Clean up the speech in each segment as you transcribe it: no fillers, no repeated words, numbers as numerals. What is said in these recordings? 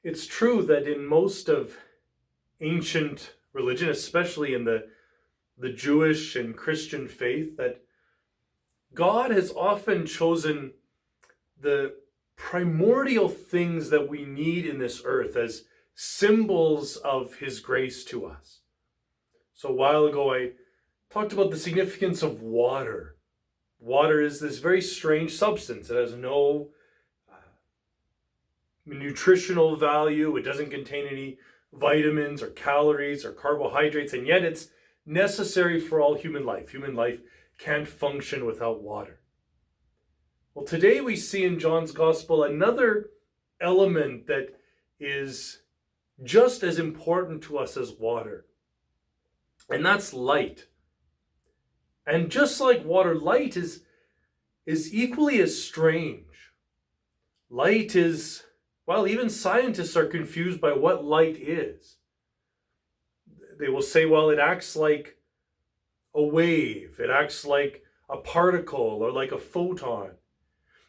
It's true that in most of ancient religion, especially in the Jewish and Christian faith, that God has often chosen the primordial things that we need in this earth as symbols of his grace to us. So a while ago, I talked about the significance of water. Water is this very strange substance. It has no nutritional value. It doesn't contain any vitamins or calories or carbohydrates, and yet it's necessary for all human life. Human life can't function without water. Well, today we see in John's Gospel another element that is just as important to us as water, and that's light. And just like water, light is equally as strange. Light is, well, even scientists are confused by what light is. They will say, well, it acts like a wave, it acts like a particle or like a photon.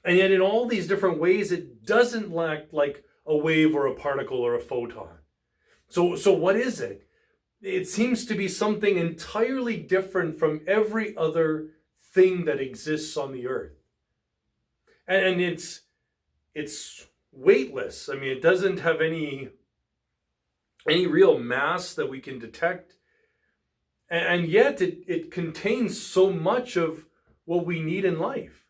And yet in all these different ways, it doesn't act like a wave or a particle or a photon. So what is it? It seems to be something entirely different from every other thing that exists on the earth. And it's weightless. I mean, it doesn't have any real mass that we can detect. And yet it contains so much of what we need in life.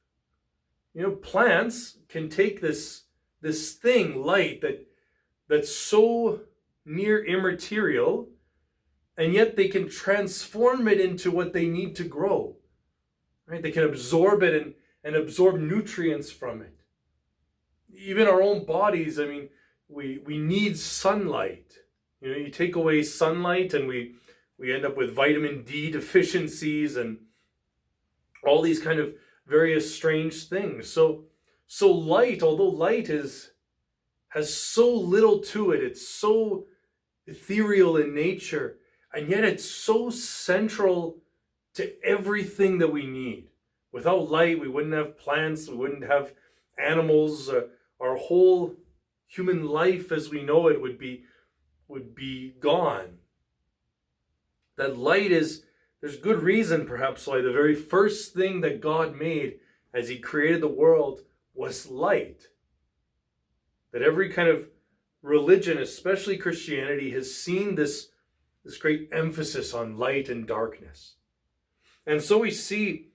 You know, plants can take this thing, light, that's so near immaterial, and yet they can transform it into what they need to grow. Right? They can absorb it and absorb nutrients from it. Even our own bodies, I mean, we need sunlight. You know, you take away sunlight and we end up with vitamin D deficiencies and all these kind of various strange things. So light, although light has so little to it, it's so ethereal in nature, and yet it's so central to everything that we need. Without light, we wouldn't have plants, we wouldn't have animals. Our whole human life as we know it would be gone. That light is, there's good reason perhaps why the very first thing that God made as he created the world was light. That every kind of religion, especially Christianity, has seen this great emphasis on light and darkness. And so we see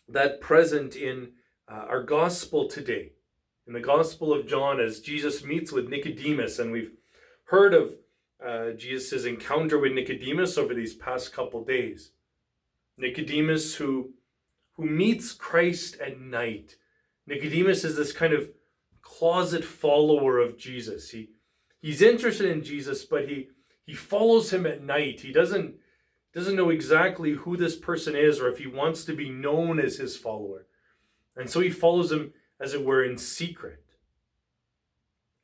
that present in our gospel today, in the Gospel of John, as Jesus meets with Nicodemus. And we've heard of Jesus' encounter with Nicodemus over these past couple days. Nicodemus who meets Christ at night. Nicodemus is this kind of closet follower of Jesus. He's interested in Jesus, but he follows him at night. He doesn't know exactly who this person is or if he wants to be known as his follower. And so he follows him, as it were, in secret.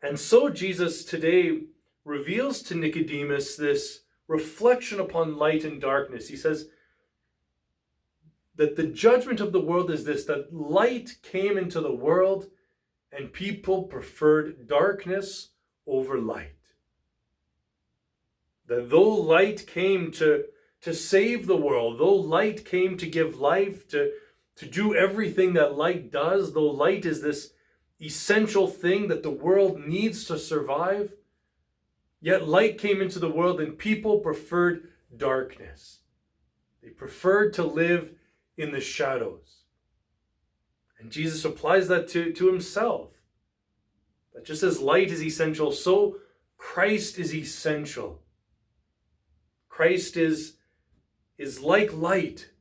And so Jesus today reveals to Nicodemus this reflection upon light and darkness. He says that the judgment of the world is this, that light came into the world and people preferred darkness over light. That though light came to save the world, though light came to give life, to do everything that light does, though light is this essential thing that the world needs to survive, yet light came into the world and people preferred darkness. They preferred to live in the shadows. And Jesus applies that to himself. That just as light is essential, so Christ is essential. Christ is like light.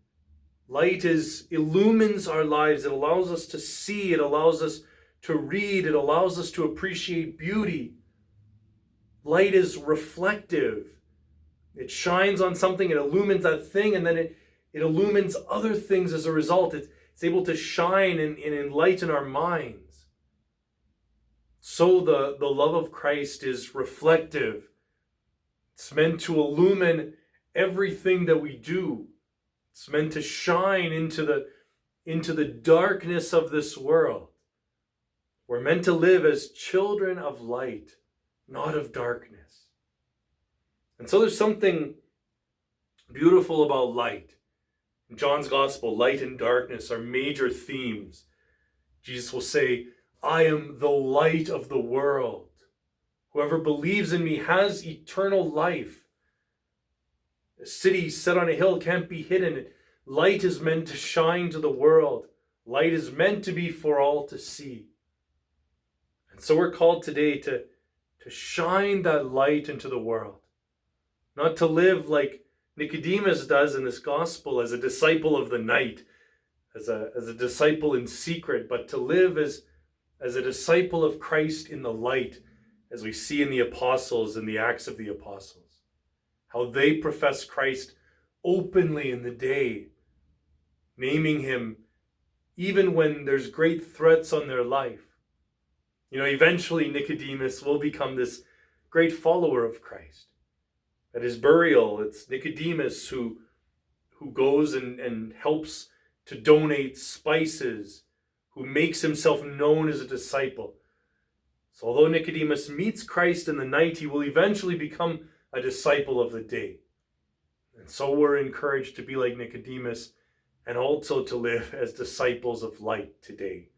Light illumines our lives. It allows us to see. It allows us to read. It allows us to appreciate beauty. Light is reflective. It shines on something, it illumines that thing, and then it illumines other things as a result. It's able to shine and enlighten our minds. So the love of Christ is reflective. It's meant to illumine everything that we do. It's meant to shine into the darkness of this world. We're meant to live as children of light. not of darkness. And so there's something beautiful about light. In John's Gospel, light and darkness are major themes. Jesus will say, I am the light of the world. Whoever believes in me has eternal life. A city set on a hill can't be hidden. Light is meant to shine to the world. Light is meant to be for all to see. And so we're called today to shine that light into the world. Not to live like Nicodemus does in this gospel as a disciple of the night, as a disciple in secret, but to live as a disciple of Christ in the light, as we see in the apostles and the Acts of the Apostles. How they profess Christ openly in the day, naming him even when there's great threats on their life. Eventually Nicodemus will become this great follower of Christ. At his burial, it's Nicodemus who goes and helps to donate spices, who makes himself known as a disciple. So although Nicodemus meets Christ in the night, he will eventually become a disciple of the day. And so we're encouraged to be like Nicodemus and also to live as disciples of light today.